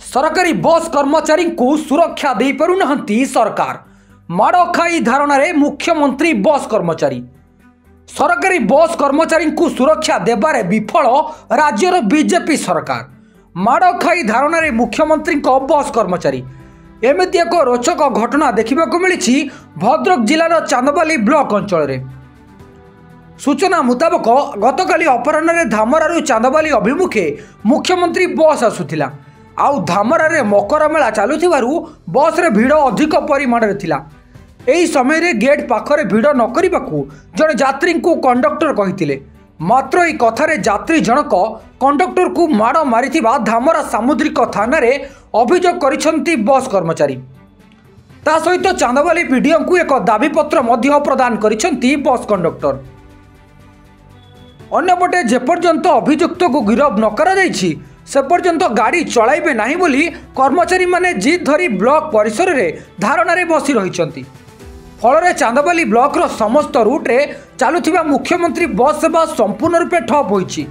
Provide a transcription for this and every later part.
सरकारी बस कर्मचारी को सुरक्षा दे पारुनाहांती सरकार। माड़ खाई धारणा मुख्यमंत्री बस कर्मचारी। सरकारी बस कर्मचारी को सुरक्षा देबारे विफल राज्यर बीजेपी सरकार। माड़ खाई धारणा मुख्यमंत्री बस कर्मचारी। एमती एक रोचक घटना देखा मिली भद्रक जिलार चांदबाली ब्लॉक अंचल। सूचना मुताबक गतकाली अपराह्न धामरारू चांदबाली अभिमुखे मुख्यमंत्री बस आसुथिला। आउ धामरारे मकर मेला चलुथिबारु बस रे भिड़ अधिक परिमाण रे थिला। एही समय रे गेट पाखरे भिड़ न करिबाकू जने यात्री को कंडक्टर कहिथिले। मात्र एही कथारे यात्री जनक कंडक्टर को माड़ मारिथिबा धामरा सामुद्रिक थाना रे अभियोग करिसंती बस कर्मचारी। ता सहित चांदबाली पीडीओ को एक दाबी पत्र मध्य प्रदान करिसंती बस कंडक्टर। अन्यपटे जेपर्यंत अभियुक्त को गिरफ न करा जाइछि से पर्यंत गाड़ी चलाइबे नहीं बोली कर्मचारी माने जिद धरी ब्लॉक परिसर रे धारणा रे बसी रहिसंती। फल चांदबाली ब्लॉक रो समस्त रूट रे चालुथिबा मुख्यमंत्री बस सेवा संपूर्ण रूपे ठप होइछि।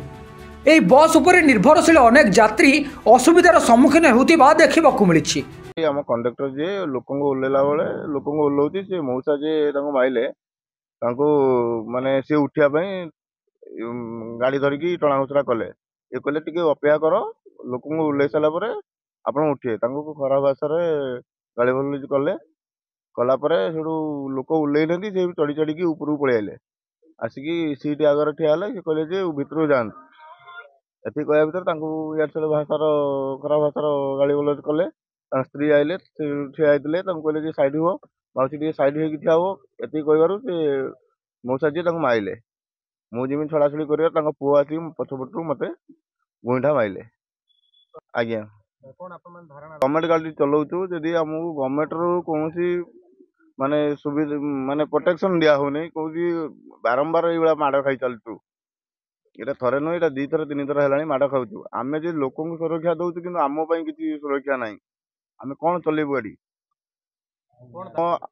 एही बस उपरे निर्भरशील अनेक यात्री असुविधार सम्मुखीन हेउथिबा देखिबाकू मिलिछि। आम कंडक्टर जे लोकंग ओल्लेला बेले लोकंग ओल्लौति से मौसा जे तांको माइले तांको माने से उठिया पई गाड़ी धरिकी टणा घोषरा कले। ये कहले टिके अपेक्षा कर लोक ओल्लै सारा आप उठे खराब भाषा गाड़ी भल कले कलापर से लोक ओल्लै ना से चढ़ी चढ़ी उपरକୁ पलि आइले। आसिकी सीट आगे ठिया से कहले जे भितर जातु ये कह भर इार भाषार खराब भाषार गाड़ी बोल कले। स्त्री आइले ठिया होते कहले सैड हुआ मौसी टे सैड हो ठिया हुआ ये कहवर से मौसा जी माइले। मुझे छड़ाछड़ी कर पुआ आस पछपटू मत गुईठा माइले। आज्ञा गवर्नमेंट गाड़ी चलाऊँ जदि आमको गवर्नमेंट रू कौन माने सुविधा माने प्रोटेक्शन दिया होनी कौन बारंबार ये माड़ खाई चलु। ये थे नुह ये 2 थर 3 थर है माड़ खाऊ। आम जो लोक सुरक्षा दौर कि आम किसी सुरक्षा ना आम कौन चलेबू गाड़ी।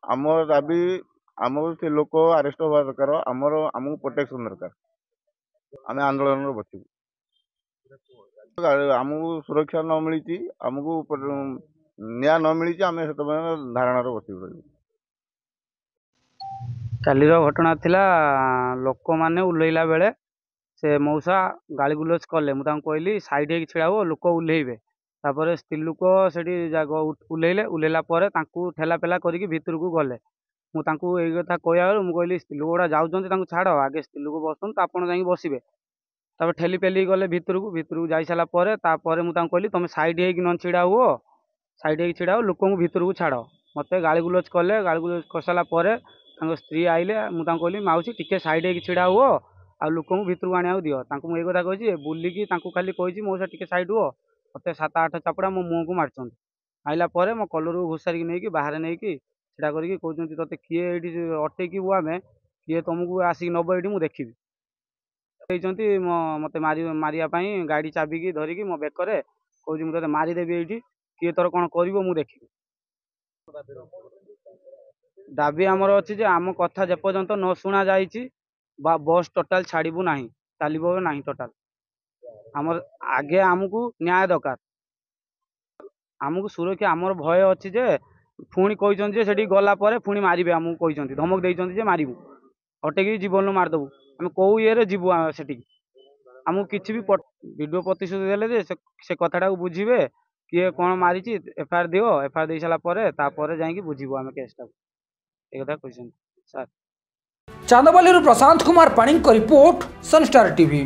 आम दाबी आम से लोक आरेस्ट हवा दरकार। आमर आमको प्रोटेक्शन दरकार। आम आंदोलन बचू आमको सुरक्षा न मिली आमको न्याय न मिली आम से धारणा बचू। कालीर घटना थिला लोक माने उल्लैला बेले से मौसा गाली गुलज कले। मुझे कहली साइड हो छिड़ा हो लोक उल्लैबे। तापर स्त्री लोक से उल्लैले उल्लैला ठेला पेला करके भितर को गले। मुझे यही कथा कहवा मुझे कहली स्त्री लोक गुड़ा जाऊँ छाड़ आगे स्त्री लोक बसन आप बसवे। तापर ठेली पेली गले भितर को जाई सारा मुझे कहली तुम साइड हो छिड़ा हुओ साइड हो छिड़ा हो लोक भितर को छाड़। मत गाली गुलज कले गाली गुलज कर सारापर स्त्री आइले मुझे कहली माउसी टिके साइड हो छिड़ा हुओ आ लोक भितर को आने दियो। मुझे कथा कही बुलिकी खाली कही मौसा टिके साइड हुओ मत 7-8 चापड़ा मो मुँह को मार्च आइला मो कलर को घोषारिक नहीं बाहर नहीं सीधा करके कहते ते किए ये अटेक आम किए तुमको आसिक नब ये मुझे देखी मत मारियापाई गाड़ी चाबिकी धरिकी मो बेकर कौन मुझे मारिदेवी ये किए तोर कौन कर देखी। दाबी आमर अच्छी आम कथा जेपर्यंत न शुणा जाइए बस टोटाल छाड़बू ना चलो ना टोटाल आमर आगे आमको न्याय दरकार। आमको सुरक्षा आमर भय अच्छी जे पुणी कही गला पुणी मारे आमको कही धमक देते मारू अटेक जीवन मारिदेबू आम कौ ये जीवु से आमको किसी भी वीडियो प्रतिश्रुति देले से कथाटा को बुझे किए कौन मारी एफआईआर दियो एफआईआर दे सारापर जाकि बुझू आम केसटा एक कथा कही सर। चांदबाली प्रशांत कुमार पाणी रिपोर्ट सनस्टार टीवी।